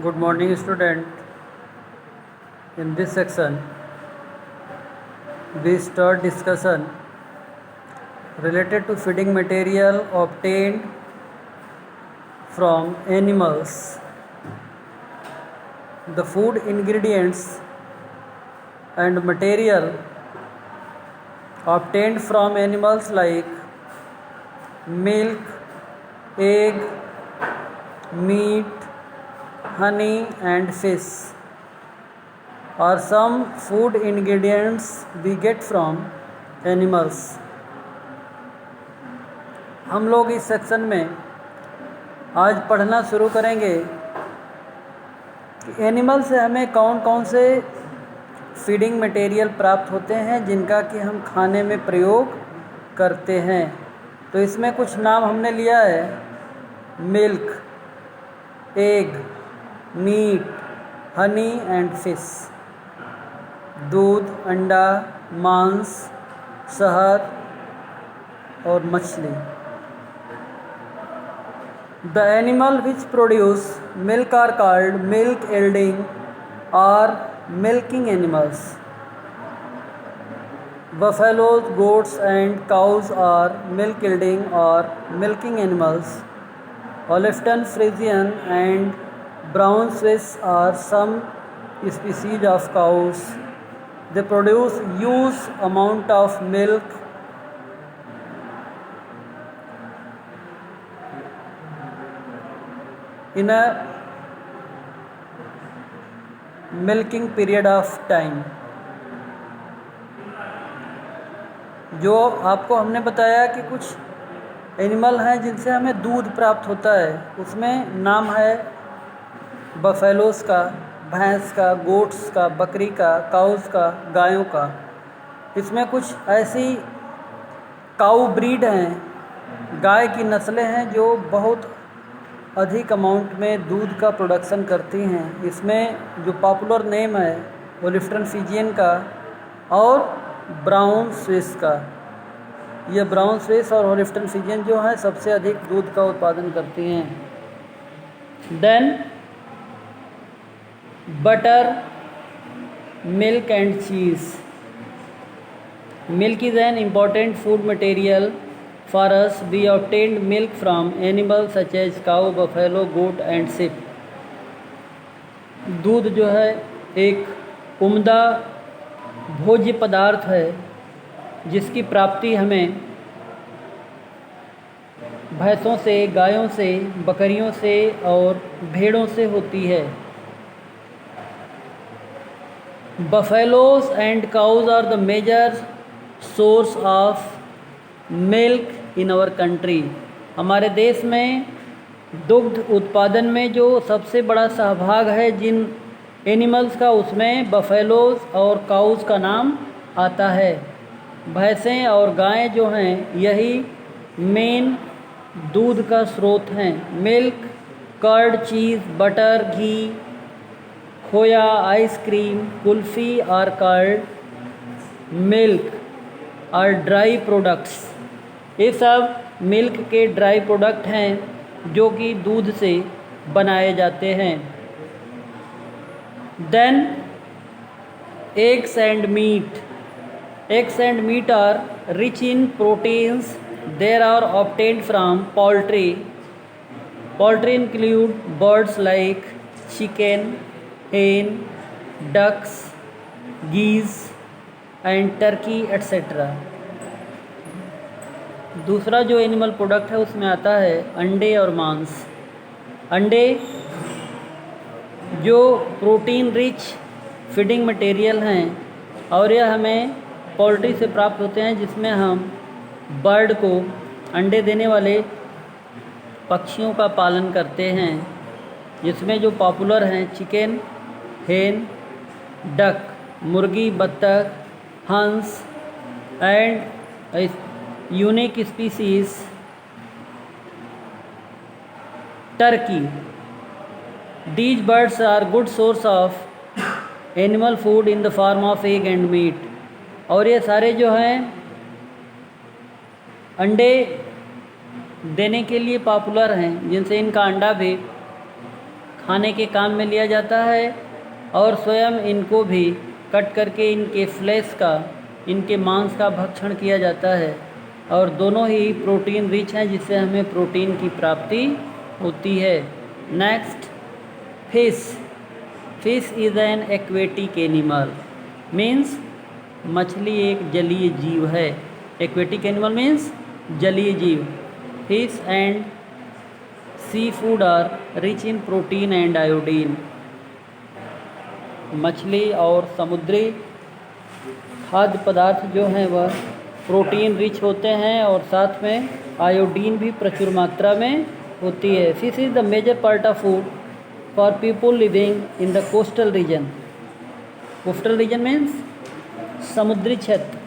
Good morning, student. In this section, we start discussion related to feeding material obtained from animals. The food ingredients and material obtained from animals like milk, egg, meat, honey and fish are some food ingredients we get from animals. हम लोग इस section में आज पढ़ना शुरू करेंगे कि animal से हमें कौन कौन से फीडिंग मटेरियल प्राप्त होते हैं जिनका कि हम खाने में प्रयोग करते हैं। तो इसमें कुछ नाम हमने लिया है: milk, egg, meat, honey and fish. दूध, अंडा, मांस, शहद और मछली। The animal which produce milk are called milk yielding or milking animals. Buffaloes, goats and cows are milk yielding or milking animals. Holstein Friesian and Brown Swiss are some species of cows. They produce huge amount of milk in a milking period of time। जो आपको हमने बताया कि कुछ animal हैं जिनसे हमें दूध प्राप्त होता है, उसमें नाम है बफेलोस का, भैंस का, गोट्स का, बकरी का, काउस का, गायों का। इसमें कुछ ऐसी काऊ ब्रीड हैं, गाय की नस्लें हैं जो बहुत अधिक अमाउंट में दूध का प्रोडक्शन करती हैं। इसमें जो पॉपुलर नेम है होल्स्टीन फ्रीजियन का और ब्राउन स्विस का। ये ब्राउन स्विस और होल्स्टीन फ्रीजियन जो है सबसे अधिक दूध का उत्पादन करती हैं। Then butter, milk and cheese. Milk is an important food material for us. We obtained milk from animals such as cow, buffalo, goat and sheep. दूध जो है एक उम्दा भोज्य पदार्थ है जिसकी प्राप्ति हमें भैंसों से, गायों से, बकरियों से और भेड़ों से होती है। Buffaloes and cows are the major source of milk in our country. हमारे देश में दुग्ध उत्पादन में जो सबसे बड़ा सहभाग है जिन एनिमल्स का, उसमें बफेलोस और काउस का नाम आता है। भैंसें और गायें जो हैं यही मेन दूध का स्रोत हैं। Milk, curd, cheese, butter, ghee, khoya, ice cream, kulfi are called milk और ड्राई प्रोडक्ट्स। ये सब मिल्क के ड्राई प्रोडक्ट हैं जो कि दूध से बनाए जाते हैं। Then eggs and meat. Eggs and meat are rich in proteins. There are obtained from poultry. Poultry include birds like chicken, hen, ducks, geese and turkey etc. दूसरा जो एनिमल प्रोडक्ट है उसमें आता है अंडे और मांस। अंडे जो प्रोटीन रिच फीडिंग मटेरियल हैं और यह हमें पोल्ट्री से प्राप्त होते हैं, जिसमें हम बर्ड को, अंडे देने वाले पक्षियों का पालन करते हैं, जिसमें जो पॉपुलर हैं चिकन, हेन, डक, मुर्गी, बत्तख, हंस and unique species Turkey. These birds are good source of animal food in the form of egg and meat. और ये सारे जो हैं अंडे देने के लिए पॉपुलर हैं, जिनसे इनका अंडा भी खाने के काम में लिया जाता है और स्वयं इनको भी कट करके इनके फ्लेश का, इनके मांस का भक्षण किया जाता है और दोनों ही प्रोटीन रिच हैं जिससे हमें प्रोटीन की प्राप्ति होती है। Next, fish. Fish is an aquatic animal, means मछली एक जलीय जीव है। एक्वेटिक एनिमल मीन्स जलीय जीव। Fish and sea food are rich in protein and iodine. मछली और समुद्री खाद्य पदार्थ जो हैं वह प्रोटीन रिच होते हैं और साथ में आयोडीन भी प्रचुर मात्रा में होती है। Fish is the major part of food for people living in the coastal region. Coastal region means समुद्री क्षेत्र।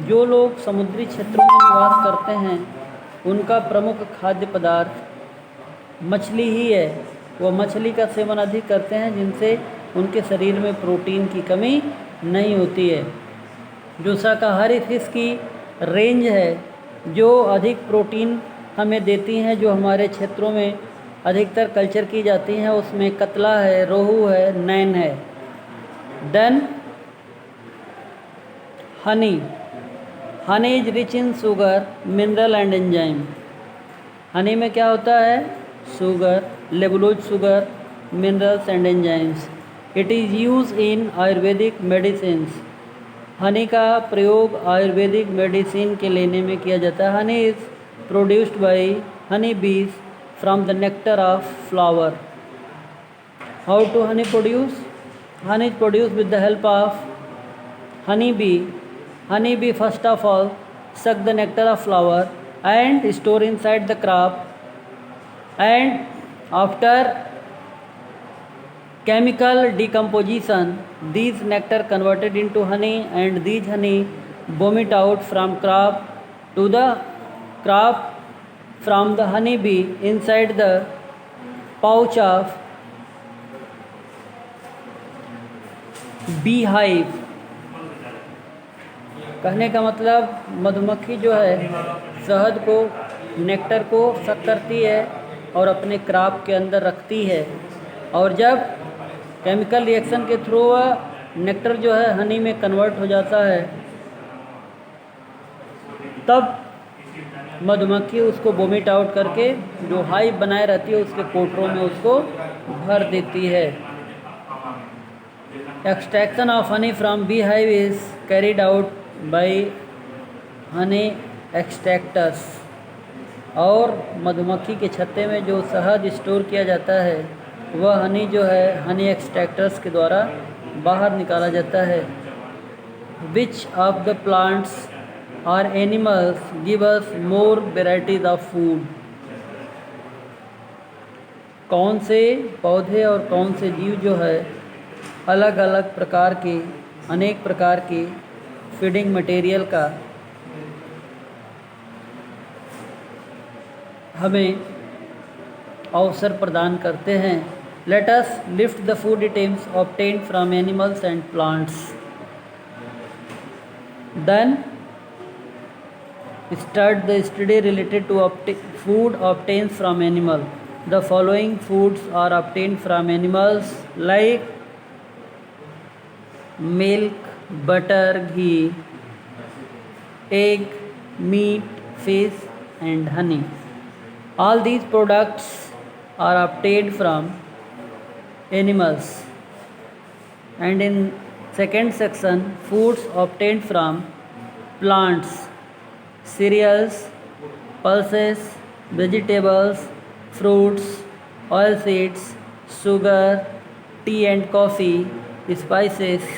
जो लोग समुद्री क्षेत्रों में निवास करते हैं उनका प्रमुख खाद्य पदार्थ मछली ही है। वह मछली का सेवन अधिक करते हैं जिनसे उनके शरीर में प्रोटीन की कमी नहीं होती है। जो शाकाहारी फिश की रेंज है जो अधिक प्रोटीन हमें देती हैं, जो हमारे क्षेत्रों में अधिकतर कल्चर की जाती हैं, उसमें कतला है, रोहू है, नैन है। Then honey. Honey is rich in sugar, mineral and enzyme. Honey में क्या होता है? Sugar, levulose sugar, minerals and enzymes. It is use in Ayurvedic medicines. Honey का प्रयोग आयुर्वेदिक मेडिसिन के लेने में किया जाता है। Honey is produced by honey bees from the nectar of flower. How to honey produce? Honey is produced with the help of honey bee. Honey bee first of all suck the nectar of flower and store inside the crop, and after chemical decomposition these nectar converted into honey, and these honey vomit out from crop to the crop from the honey bee inside the pouch of bee hive. कहने का मतलब मधुमक्खी जो है शहद को, nectar को सक करती है और अपने क्राप के अंदर रखती है, और जब केमिकल रिएक्शन के थ्रू वह नेक्टर जो है हनी में कन्वर्ट हो जाता है तब मधुमक्खी उसको वोमिट आउट करके जो हाइव बनाए रहती है उसके कोटरों में उसको भर देती है। Extraction of honey from beehive is carried out by honey extractors। और मधुमक्खी के छत्ते में जो शहद स्टोर किया जाता है वह हनी जो है हनी एक्सट्रैक्टर्स के द्वारा बाहर निकाला जाता है। Which of the plants or animals give us more varieties of food? कौन से पौधे और कौन से जीव जो है अलग अलग प्रकार के, अनेक प्रकार के फीडिंग मटेरियल का हमें अवसर प्रदान करते हैं। Let us lift the food items obtained from animals and plants. Then start the study related to food obtained from animal. The following foods are obtained from animals like milk, butter, ghee, egg, meat, fish and honey. All these products are obtained from animals. And in second section, foods obtained from plants, cereals, pulses, vegetables, fruits, oilseeds, sugar, tea and coffee, spices,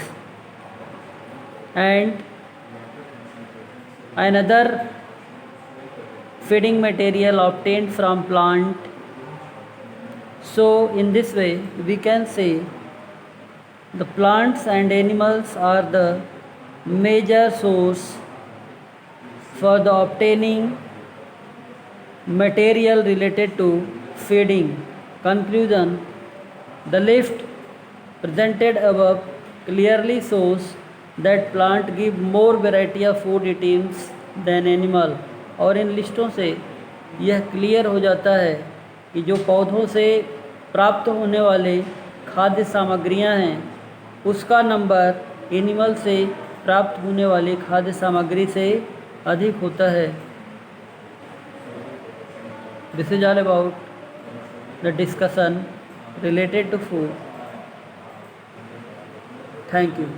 and another feeding material obtained from plant. So in this way we can say the plants and animals are the major source for the obtaining material related to feeding. Conclusion: the list presented above clearly shows that plant give more variety of food items than animal। और इन लिस्टों से यह clear हो जाता है कि जो पौधों से प्राप्त होने वाले खाद्य सामग्रियां हैं उसका नंबर एनिमल से प्राप्त होने वाली खाद्य सामग्री से अधिक होता है। This is all about the discussion related to food. Thank you.